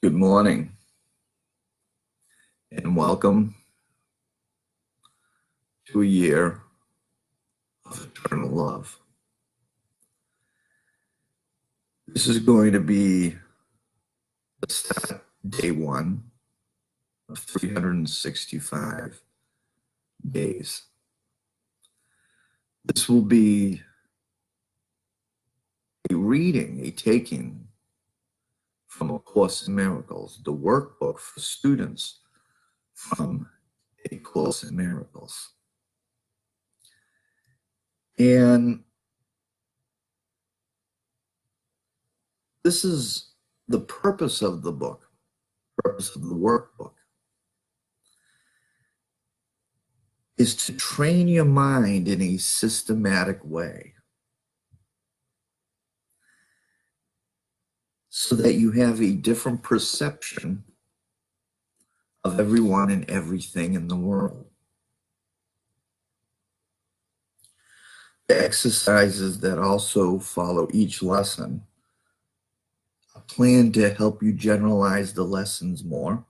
Good morning and welcome to a year of eternal love. This is going to be the start, day one of 365 days. This will be a reading, a taking from A Course in Miracles, the workbook for students from A Course in Miracles. And this is the purpose of the book, purpose of the workbook, is to train your mind in a systematic way so that you have a different perception of everyone and everything in the world. The exercises that also follow each lesson are planned to help you generalize the lessons more,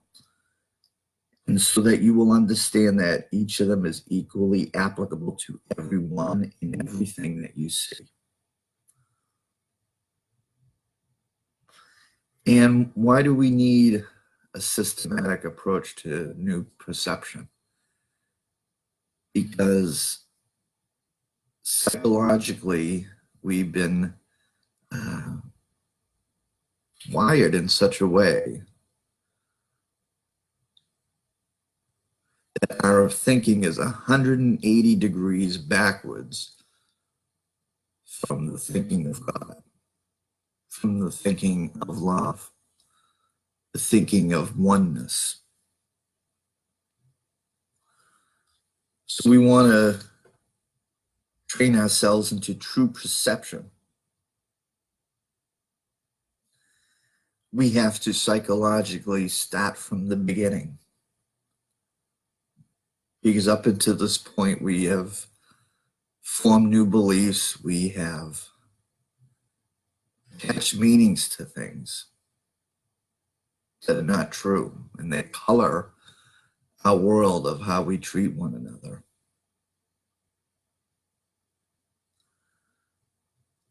and so that you will understand that each of them is equally applicable to everyone and everything that you see. And why do we need a systematic approach to new perception? Because psychologically, we've been wired in such a way that our thinking is 180 degrees backwards from the thinking of God, from the thinking of love, the thinking of oneness. So we want to train ourselves into true perception. We have to psychologically start from the beginning. Because up until this point, we have formed new beliefs, we have attached meanings to things that are not true, and they color our world of how we treat one another.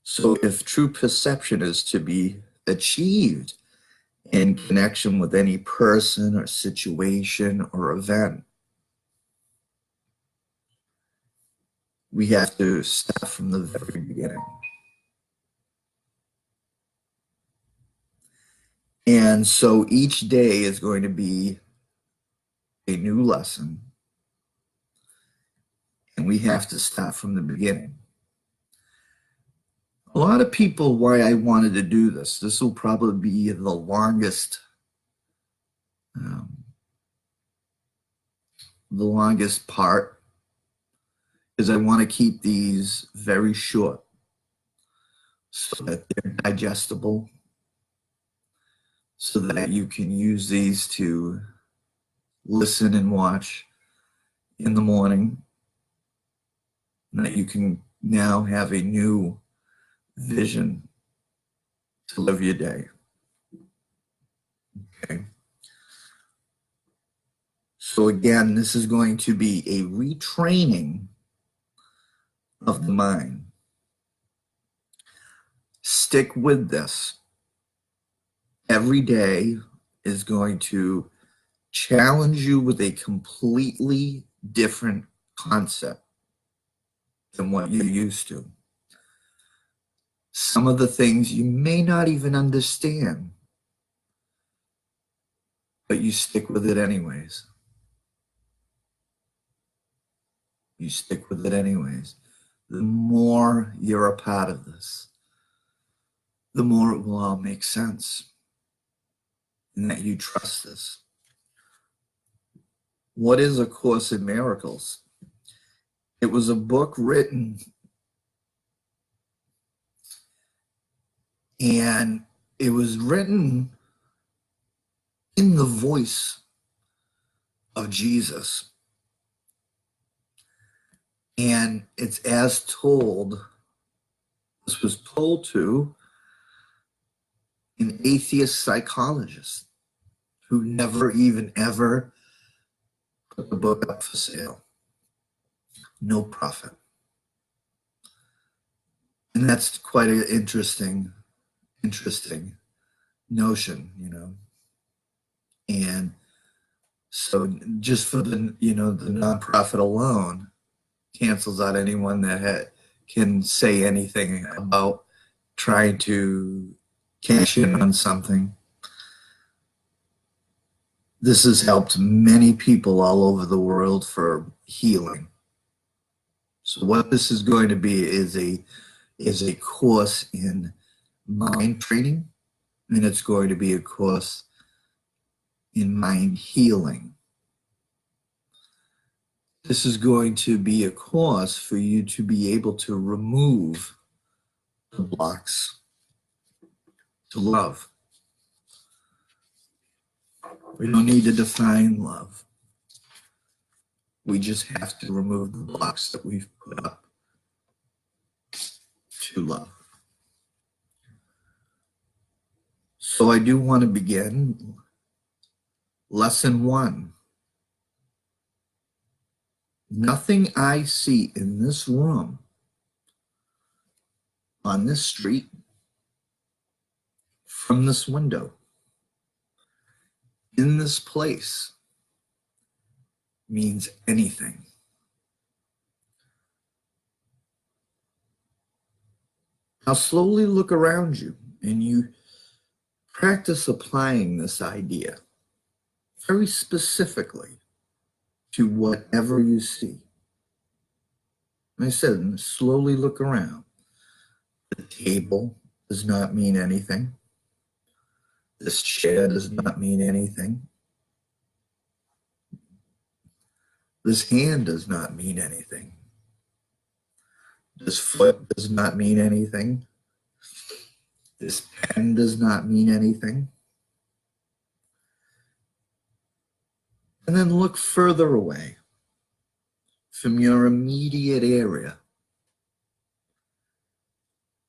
So if true perception is to be achieved in connection with any person or situation or event, we have to start from the very beginning. And so each day is going to be a new lesson, and we have to start from the beginning. A lot of people, why I wanted to do this will probably be the longest part, is I want to keep these very short so that they're digestible, so that you can use these to listen and watch in the morning, and that you can now have a new vision to live your day. Okay. So again, this is going to be a retraining of the mind. Stick with this. Every day is going to challenge you with a completely different concept than what you're used to. Some of the things you may not even understand, but you stick with it anyways. You stick with it anyways. The more you're a part of this, the more it will all make sense, and that you trust this. What is A Course in Miracles? It was a book written, and it was written in the voice of Jesus. And it's as told, this was told to an atheist psychologist. who never even ever put the book up for sale. No profit. And that's quite an interesting notion, you know. And so just for the, you know, the nonprofit alone cancels out anyone that can say anything about trying to cash in on something. This has helped many people all over the world for healing. So what this is going to be is a course in mind training, and it's going to be a course in mind healing. This is going to be a course for you to be able to remove the blocks to love. We don't need to define love. We just have to remove the blocks that we've put up to love. So I do want to begin lesson 1. Nothing I see in this room, on this street, from this window, in this place, means anything. Now slowly look around you and you practice applying this idea very specifically to whatever you see. And I said, slowly look around. The table does not mean anything. This chair does not mean anything. This hand does not mean anything. This foot does not mean anything. This pen does not mean anything. And then look further away from your immediate area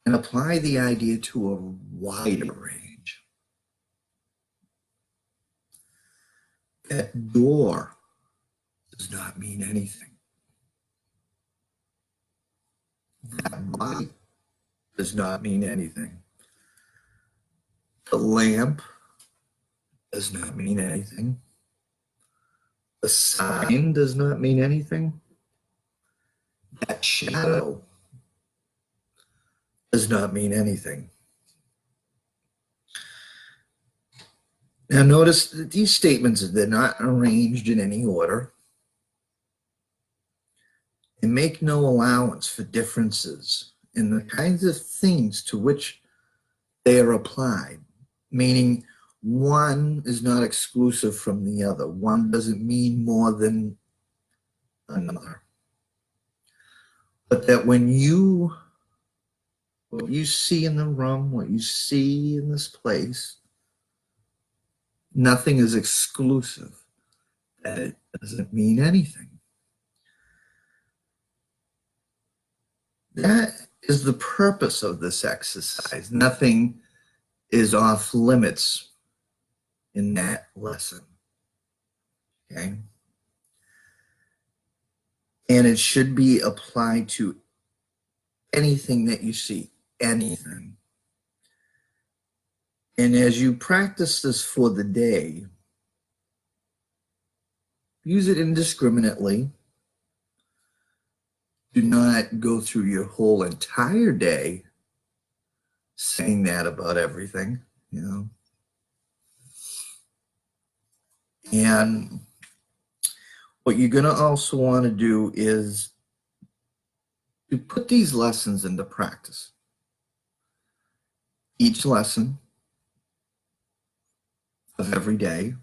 and apply the idea to a wider range. That door does not mean anything. That light does not mean anything. The lamp does not mean anything. The sign does not mean anything. That shadow does not mean anything. Now notice that these statements, they're not arranged in any order and make no allowance for differences in the kinds of things to which they are applied, meaning one is not exclusive from the other. One doesn't mean more than another. But that what you see in the room, what you see in this place, nothing is exclusive. That it doesn't mean anything. That is the purpose of this exercise. Nothing is off limits in that lesson. Okay? And it should be applied to anything that you see, anything. And as you practice this for the day, use it indiscriminately. Do not go through your whole entire day saying that about everything, you know. And what you're going to also want to do is to put these lessons into practice. Each lesson of every day,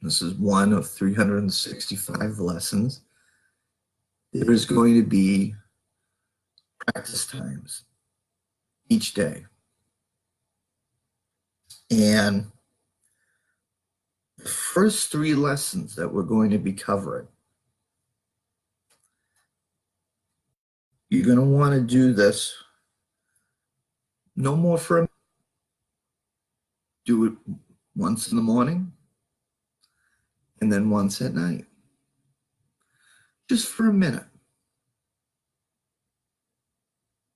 this is one of 365 lessons, there's going to be practice times each day. And the first 3 lessons that we're going to be covering, you're going to want to do this no more for a minute. Do it once in the morning, and then once at night, just for a minute.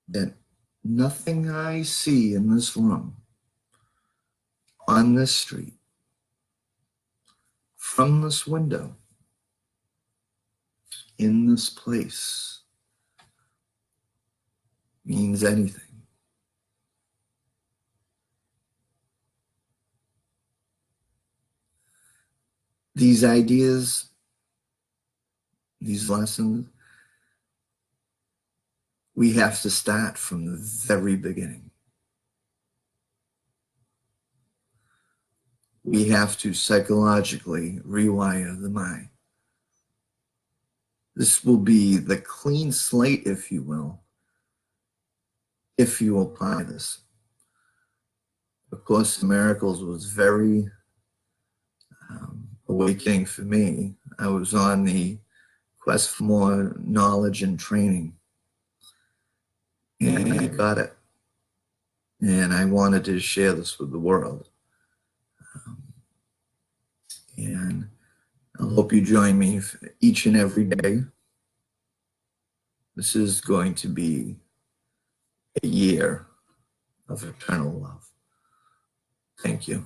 That nothing I see in this room, on this street, from this window, in this place, means anything. These ideas, these lessons, we have to start from the very beginning. We have to psychologically rewire the mind. This will be the clean slate, if you will, if you apply this. Of Course in Miracles was very awakening for me. I was on the quest for more knowledge and training, and I got it. And I wanted to share this with the world. And I hope you join me each and every day. This is going to be a year of eternal love. Thank you.